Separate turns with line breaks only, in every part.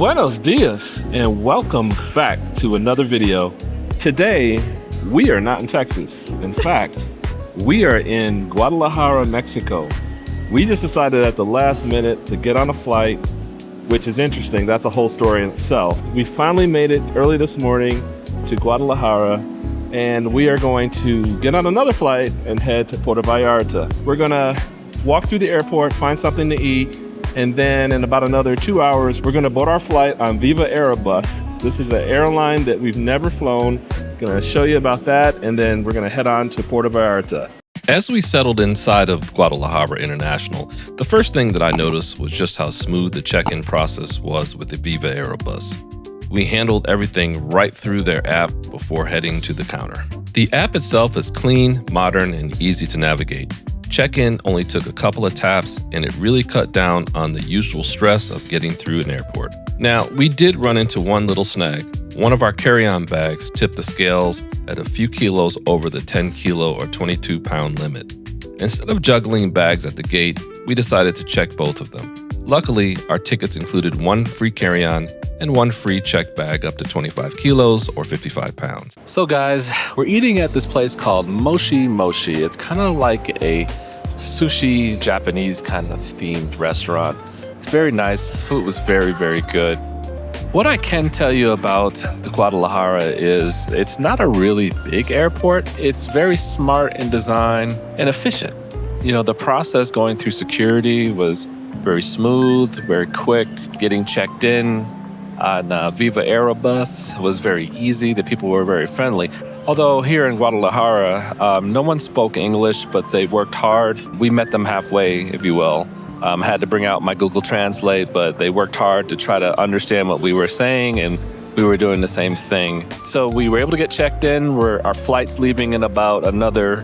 Buenos dias and welcome back to another video. Today, we are not in Texas. In fact, we are in Guadalajara, Mexico. We just decided at the last minute to get on a flight, which is interesting. That's a whole story in itself. We finally made it early this morning to Guadalajara, and we are going to get on another flight and head to Puerto Vallarta. We're gonna walk through the airport, find something to eat, and then in about another 2 hours, we're gonna board our flight on Viva Aerobus. This is an airline that we've never flown. Gonna show you about that, and then we're gonna head on to Puerto Vallarta.
As we settled inside of Guadalajara International, the first thing that I noticed was just how smooth the check-in process was with the Viva Aerobus. We handled everything right through their app before heading to the counter. The app itself is clean, modern, and easy to navigate. Check-in only took a couple of taps, and it really cut down on the usual stress of getting through an airport. Now, we did run into one little snag. One of our carry-on bags tipped the scales at a few kilos over the 10 kilo or 22 pound limit. Instead of juggling bags at the gate, we decided to check both of them. Luckily, our tickets included one free carry-on and one free checked bag up to 25 kilos or 55 pounds.
So guys, we're eating at this place called Moshi Moshi. It's kind of like a sushi Japanese kind of themed restaurant. It's very nice. The food was very, very good. What I can tell you about the Guadalajara is it's not a really big airport. It's very smart in design and efficient. You know, the process going through security was very smooth, very quick. Getting checked in on Viva Aerobus was very easy. The people were very friendly. Although here in Guadalajara, no one spoke English, but they worked hard. We met them halfway, if you will. Had to bring out my Google Translate, but they worked hard to try to understand what we were saying, and we were doing the same thing. So we were able to get checked in. Our flight's leaving in about another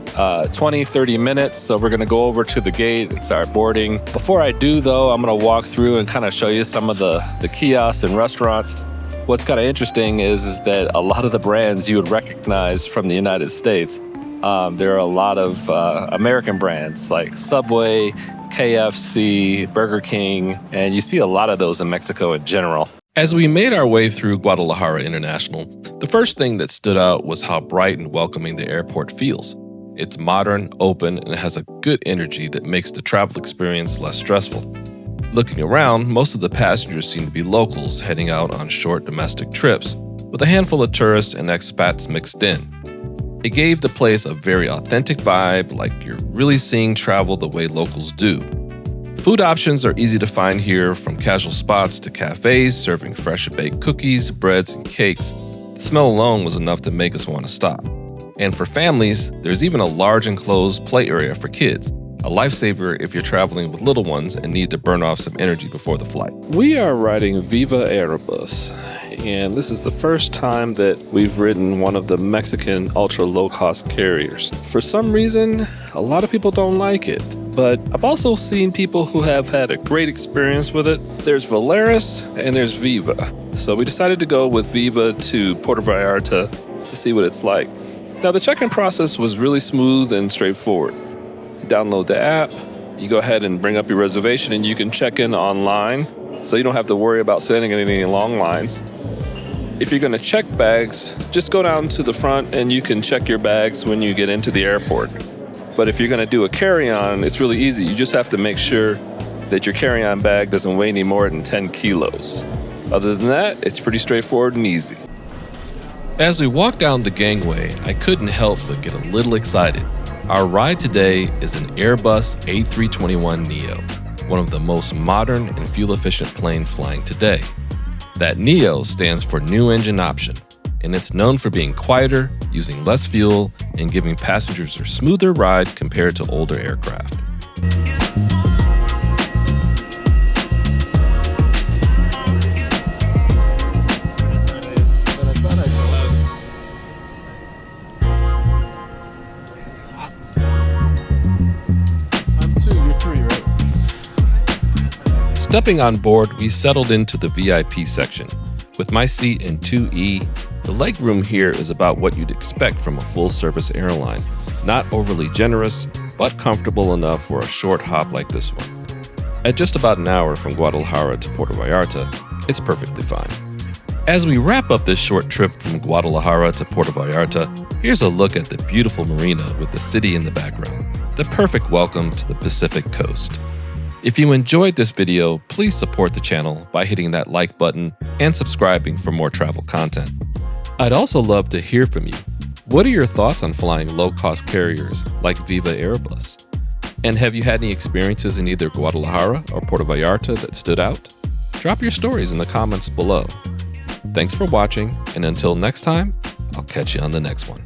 20, 30 minutes. So we're gonna go over to the gate and start boarding. Before I do though, I'm gonna walk through and kind of show you some of the kiosks and restaurants. What's kind of interesting is that a lot of the brands you would recognize from the United States, there are a lot of American brands like Subway, KFC, Burger King, and you see a lot of those in Mexico in general.
As we made our way through Guadalajara International, the first thing that stood out was how bright and welcoming the airport feels. It's modern, open, and it has a good energy that makes the travel experience less stressful. Looking around, most of the passengers seem to be locals heading out on short domestic trips, with a handful of tourists and expats mixed in. It gave the place a very authentic vibe, like you're really seeing travel the way locals do. Food options are easy to find here, from casual spots to cafes serving fresh baked cookies, breads, and cakes. The smell alone was enough to make us want to stop. And for families, there's even a large enclosed play area for kids, a lifesaver if you're traveling with little ones and need to burn off some energy before the flight.
We are riding Viva Aerobus, and this is the first time that we've ridden one of the Mexican ultra low-cost carriers. For some reason, a lot of people don't like it, but I've also seen people who have had a great experience with it. There's Volaris and there's Viva. So we decided to go with Viva to Puerto Vallarta to see what it's like. Now, the check-in process was really smooth and straightforward. You download the app, you go ahead and bring up your reservation, and you can check in online, so you don't have to worry about standing in any long lines. If you're gonna check bags, just go down to the front and you can check your bags when you get into the airport. But if you're gonna do a carry-on, it's really easy. You just have to make sure that your carry-on bag doesn't weigh any more than 10 kilos. Other than that, it's pretty straightforward and easy.
As we walked down the gangway, I couldn't help but get a little excited. Our ride today is an Airbus A321 Neo, one of the most modern and fuel-efficient planes flying today. That Neo stands for New Engine Option, and it's known for being quieter, using less fuel, and giving passengers a smoother ride compared to older aircraft. Stepping on board, we settled into the VIP section. With my seat in 2E, the legroom here is about what you'd expect from a full-service airline. Not overly generous, but comfortable enough for a short hop like this one. At just about an hour from Guadalajara to Puerto Vallarta, it's perfectly fine. As we wrap up this short trip from Guadalajara to Puerto Vallarta, here's a look at the beautiful marina with the city in the background, the perfect welcome to the Pacific coast. If you enjoyed this video, please support the channel by hitting that like button and subscribing for more travel content. I'd also love to hear from you. What are your thoughts on flying low-cost carriers like Viva Aerobus? And have you had any experiences in either Guadalajara or Puerto Vallarta that stood out? Drop your stories in the comments below. Thanks for watching, and until next time, I'll catch you on the next one.